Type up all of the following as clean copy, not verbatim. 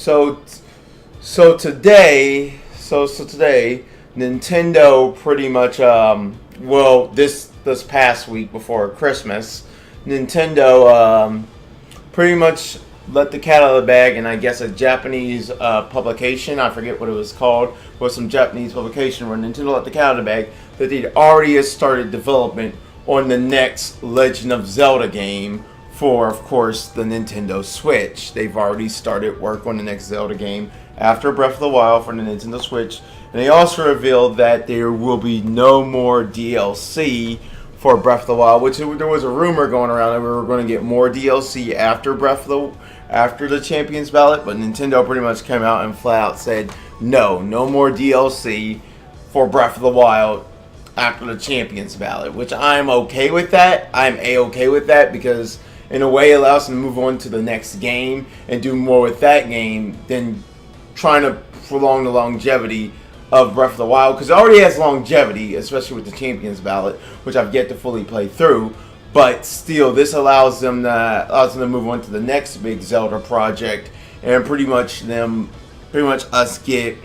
So today, Nintendo pretty much this past week before Christmas, Nintendo pretty much let the cat out of the bag, and I guess a Japanese publication, I forget what it was called, was some Japanese publication where Nintendo let the cat out of the bag that they'd already started development on the next Legend of Zelda game for, of course, the Nintendo Switch. They've already started work on the next Zelda game after Breath of the Wild for the Nintendo Switch. And they also revealed that there will be no more DLC for Breath of the Wild, which there was a rumor going around that we were going to get more DLC after after the Champions Ballot, but Nintendo pretty much came out and flat out said no more DLC for Breath of the Wild after the Champions Ballot, which I'm okay with that. I'm A-okay with that because in a way it allows them to move on to the next game and do more with that game than trying to prolong the longevity of Breath of the Wild, because it already has longevity, especially with the Champions Ballot, which I've yet to fully play through. But still, this allows them to move on to the next big Zelda project, and pretty much us get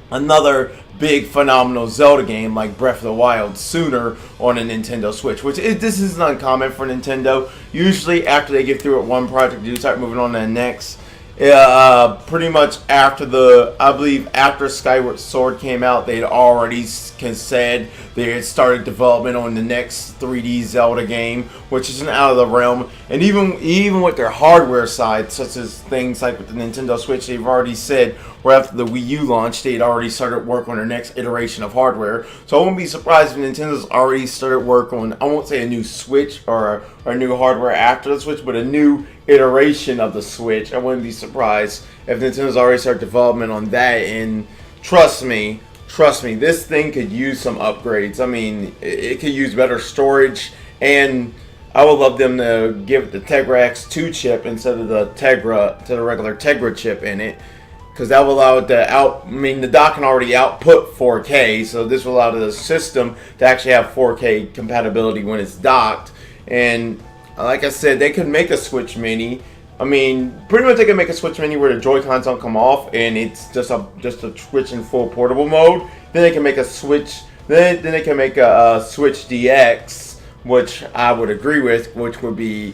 another big phenomenal Zelda game like Breath of the Wild sooner on a Nintendo Switch, this isn't uncommon for Nintendo. Usually after they get through at one project, they start moving on to the next. Pretty much after Skyward Sword came out, they'd already said they had started development on the next 3D Zelda game, which isn't out of the realm. And even with their hardware side, such as things like with the Nintendo Switch, they've already said where after the Wii U launch, they'd already started work on their next iteration of hardware. So I wouldn't be surprised if Nintendo's already started work on, I won't say a new Switch or a new hardware after the Switch, but a new iteration of the Switch. I wouldn't be surprised if Nintendo's already started development on that. And trust me, this thing could use some upgrades. I mean, it could use better storage, and I would love them to give it the Tegra X2 chip instead of the regular Tegra chip in it, because that will allow it to the dock can already output 4K, so this will allow the system to actually have 4K compatibility when it's docked. And like I said, they could make a Switch Mini. I mean, pretty much they can make a Switch Mini where the Joy-Cons don't come off and it's just a Switch in full portable mode. Then they can make a Switch. Then they can make a Switch DX, which I would agree with. Which would be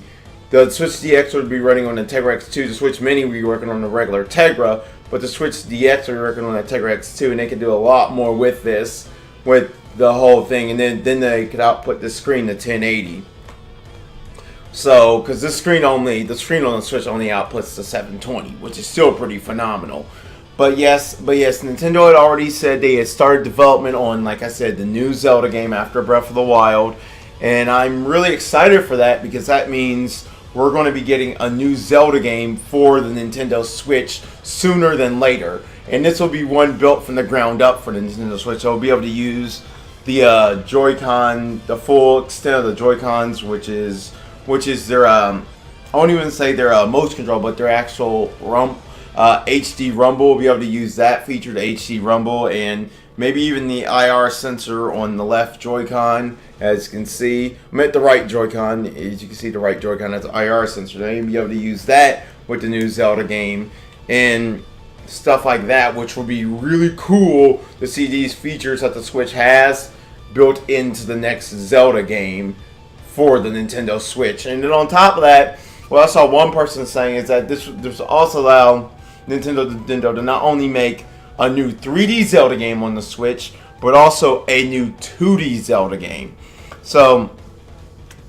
the Switch DX would be running on the Tegra X2. The Switch Mini would be working on the regular Tegra, but the Switch DX would be working on the Tegra X2, and they could do a lot more with this, with the whole thing. And then they could output the screen to 1080. So, because the screen on the Switch only outputs to 720, which is still pretty phenomenal. But yes, Nintendo had already said they had started development on, like I said, the new Zelda game after Breath of the Wild. And I'm really excited for that, because that means we're going to be getting a new Zelda game for the Nintendo Switch sooner than later. And this will be one built from the ground up for the Nintendo Switch. So we'll be able to use the Joy-Con, the full extent of the Joy-Cons, which is their, I won't even say their motion control, but their actual HD rumble. We'll be able to use that feature, the HD rumble, and maybe even the IR sensor on the left Joy-Con. As you can see, I'm at the right Joy-Con. As you can see, the right Joy-Con has an IR sensor. Now you'll be able to use that with the new Zelda game and stuff like that, which will be really cool to see these features that the Switch has built into the next Zelda game for the Nintendo Switch. And then on top of that, what I saw one person saying is that this will also allow Nintendo to not only make a new 3D Zelda game on the Switch, but also a new 2D Zelda game. So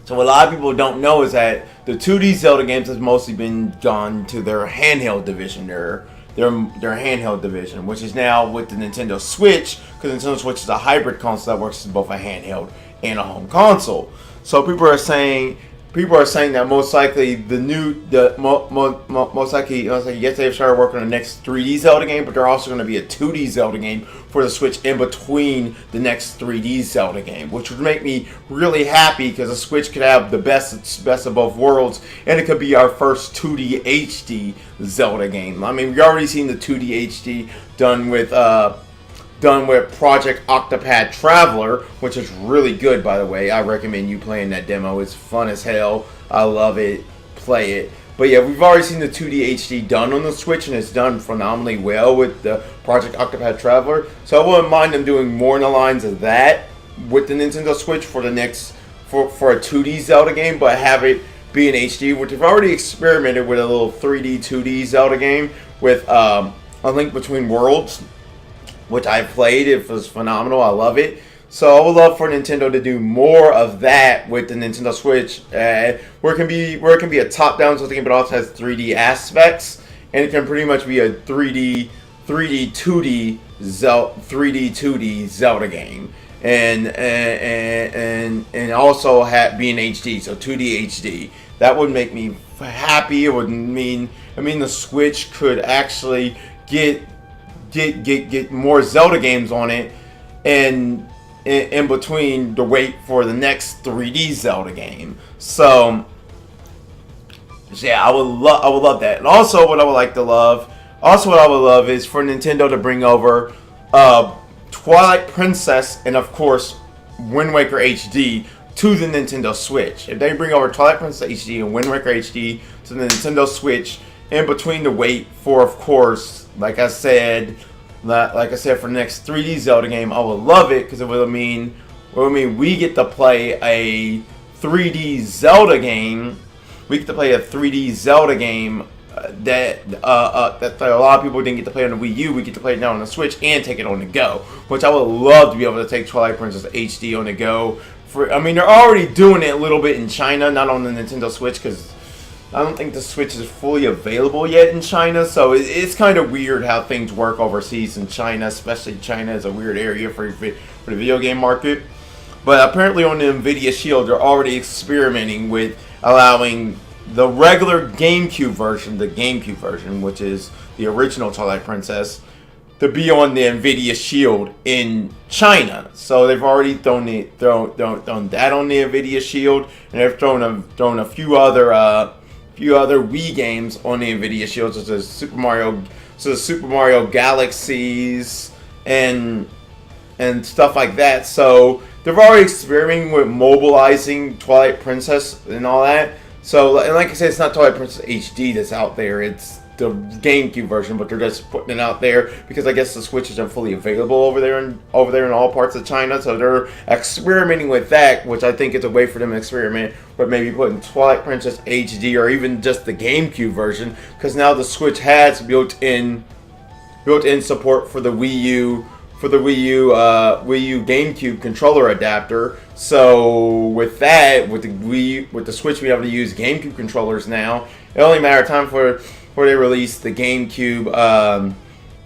what a lot of people don't know is that the 2D Zelda games has mostly been gone to their handheld division, their handheld division, which is now with the Nintendo Switch, because Nintendo Switch is a hybrid console that works as both a handheld and a home console. So people are saying that most likely most likely yes, they've started working on the next 3D Zelda game, but they're also going to be a 2D Zelda game for the Switch in between the next 3D Zelda game, which would make me really happy, because the Switch could have the best of both worlds, and it could be our first 2D HD Zelda game. I mean, we've already seen the 2D HD done with Project Octopath Traveler, which is really good, by the way. I recommend you playing that demo. It's fun as hell. I love it. Play it. But yeah, we've already seen the 2D HD done on the Switch, and it's done phenomenally well with the Project Octopath Traveler. So I wouldn't mind them doing more in the lines of that with the Nintendo Switch for the next for a 2D Zelda game, but have it be in HD, which they've already experimented with a little 3D 2D Zelda game with A Link Between Worlds, which I played. It was phenomenal. I love it. So I would love for Nintendo to do more of that with the Nintendo Switch, where it can be a top-down Zelda game, but also has 3D aspects, and it can pretty much be a 3D 2D Zelda game, and also be in HD, so 2D HD. That would make me happy. It would mean the Switch could actually get more Zelda games on it, and in between the wait for the next 3D Zelda game. So yeah, I would love that. And also what I would love is for Nintendo to bring over Twilight Princess and of course Wind Waker HD to the Nintendo Switch. If they bring over Twilight Princess HD and Wind Waker HD to the Nintendo Switch in between the wait for, of course, like I said, for the next 3D Zelda game, I would love it, because it would mean we get to play a 3D Zelda game. We get to play a 3D Zelda game that a lot of people didn't get to play on the Wii U. We get to play it now on the Switch and take it on the go, which I would love to be able to take Twilight Princess HD on the go. They're already doing it a little bit in China, not on the Nintendo Switch, because I don't think the Switch is fully available yet in China, so it's kind of weird how things work overseas in China, especially China is a weird area for the video game market. But apparently on the Nvidia Shield, they're already experimenting with allowing the regular GameCube version, which is the original Twilight Princess, to be on the Nvidia Shield in China. So they've already thrown that on the Nvidia Shield, and they've thrown a few other Wii games on the Nvidia Shield, such as Super Mario Galaxies and stuff like that. So they're already experimenting with mobilizing Twilight Princess and all that. So, and like I said, it's not Twilight Princess HD that's out there. It's the GameCube version, but they're just putting it out there because I guess the Switch isn't fully available over there in all parts of China. So they're experimenting with that, which I think is a way for them to experiment with maybe putting Twilight Princess HD or even just the GameCube version, because now the Switch has built-in support for the Wii U GameCube controller adapter. So with that, with the Switch being able to use GameCube controllers now, it only matter of time before they release the GameCube.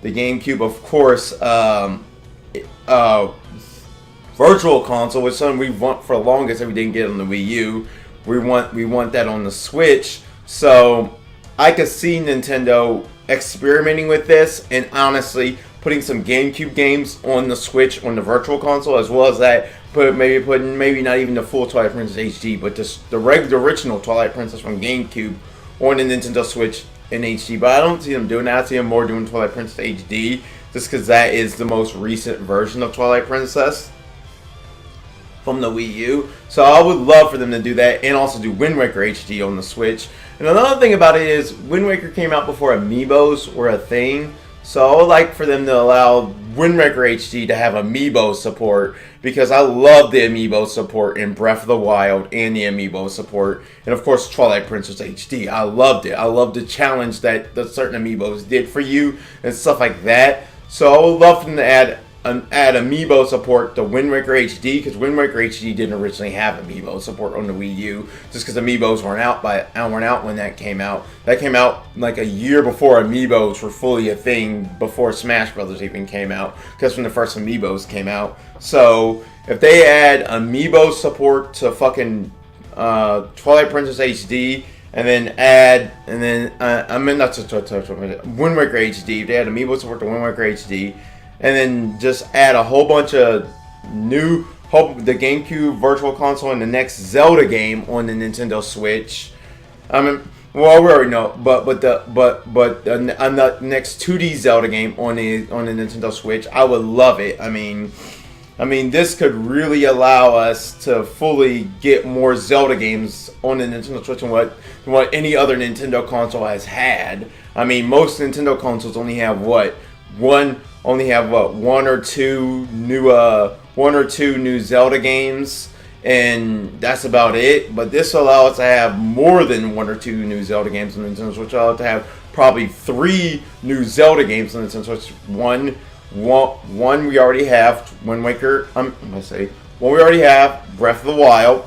The GameCube, of course, Virtual Console, which is something we want for the longest that we didn't get on the Wii U. We want that on the Switch. So I could see Nintendo experimenting with this and honestly putting some GameCube games on the Switch on the Virtual Console, as well as that maybe not even the full Twilight Princess HD, but just the original Twilight Princess from GameCube on the Nintendo Switch in HD. But I don't see them doing that. I see them more doing Twilight Princess HD, just because that is the most recent version of Twilight Princess from the Wii U. So I would love for them to do that, and also do Wind Waker HD on the Switch. And another thing about it is Wind Waker came out before Amiibos were a thing. So I would like for them to allow Wind Waker HD to have Amiibo support, because I love the Amiibo support in Breath of the Wild and the Amiibo support, and of course Twilight Princess HD. I loved it. I loved the challenge that the certain Amiibos did for you and stuff like that. So I would love for them to add Amiibo support to Wind Waker HD, because Wind Waker HD didn't originally have Amiibo support on the Wii U, just because Amiibos weren't out when that came out. That came out like a year before Amiibos were fully a thing, before Smash Brothers even came out, because when the first Amiibos came out. So if they add Amiibo support to fucking Twilight Princess HD, and then Wind Waker HD, if they add Amiibo support to Wind Waker HD, and then just add a whole bunch of the GameCube Virtual Console and the next Zelda game on the Nintendo Switch. Well, we already know, but the next 2D Zelda game on the Nintendo Switch, I would love it. I mean, I mean, this could really allow us to fully get more Zelda games on the Nintendo Switch than what any other Nintendo console has had. I mean, most Nintendo consoles only have one or two new Zelda games, and that's about it. But this will allow us to have more than one or two new Zelda games on the Nintendo Switch. It'll allow us to have probably 3 new Zelda games on the Nintendo Switch. One we already have, Wind Waker. One we already have, Breath of the Wild.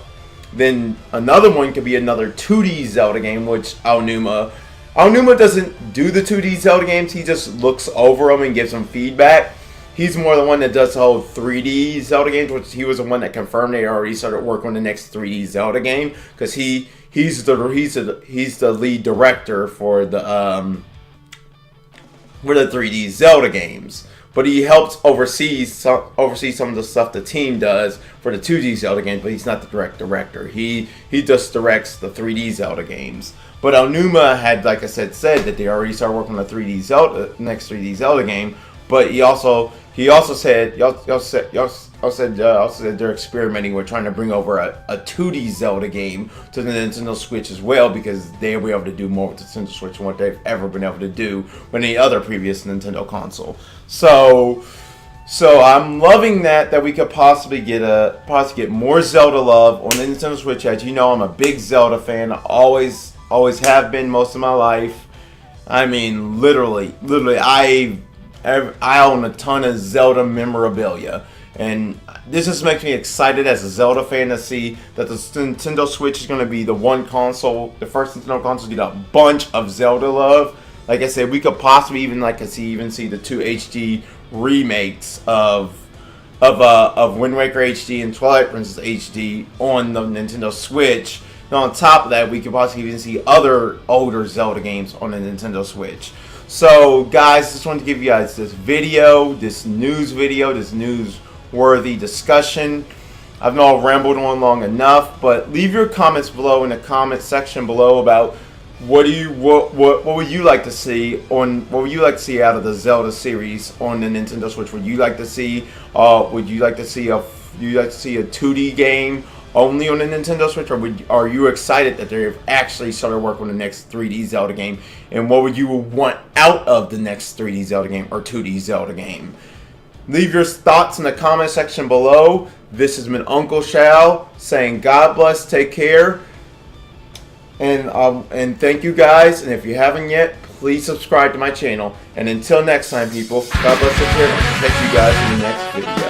Then another one could be another 2D Zelda game, which Aonuma doesn't do the 2D Zelda games. He just looks over them and gives them feedback. He's more the one that does the whole 3D Zelda games, which he was the one that confirmed they already started work on the next 3D Zelda game, because he's the lead director for the 3D Zelda games. But he helps oversee some of the stuff the team does for the 2D Zelda games, but he's not the director. He just directs the 3D Zelda games. But Aonuma had, like I said that they already started working on the next 3D Zelda game. But he also said they're experimenting with trying to bring over a 2D Zelda game to the Nintendo Switch as well, because they'll be able to do more with the Nintendo Switch than what they've ever been able to do with any other previous Nintendo console. So I'm loving that we could possibly get more Zelda love on the Nintendo Switch. As you know, I'm a big Zelda fan. I always have been most of my life. I mean, literally, I own a ton of Zelda memorabilia, and this just makes me excited as a Zelda fan to see that the Nintendo Switch is going to be the first Nintendo console to get a bunch of Zelda love. Like I said, we could possibly even see the 2 HD remakes of Wind Waker HD and Twilight Princess HD on the Nintendo Switch. And on top of that, we could possibly even see other older Zelda games on the Nintendo Switch. So, guys, just wanted to give you guys this newsworthy discussion. I've now rambled on long enough, but leave your comments below in the comment section below about what would you like to see out of the Zelda series on the Nintendo Switch? Would you like to see a 2D game only on the Nintendo Switch, or are you excited that they've actually started working on the next 3D Zelda game? And what would you want out of the next 3D Zelda game or 2D Zelda game? Leave your thoughts in the comment section below. This has been UncleShal saying God bless, take care, and thank you guys. And if you haven't yet, please subscribe to my channel. And until next time, people, God bless, take care, and I'll catch you guys in the next video.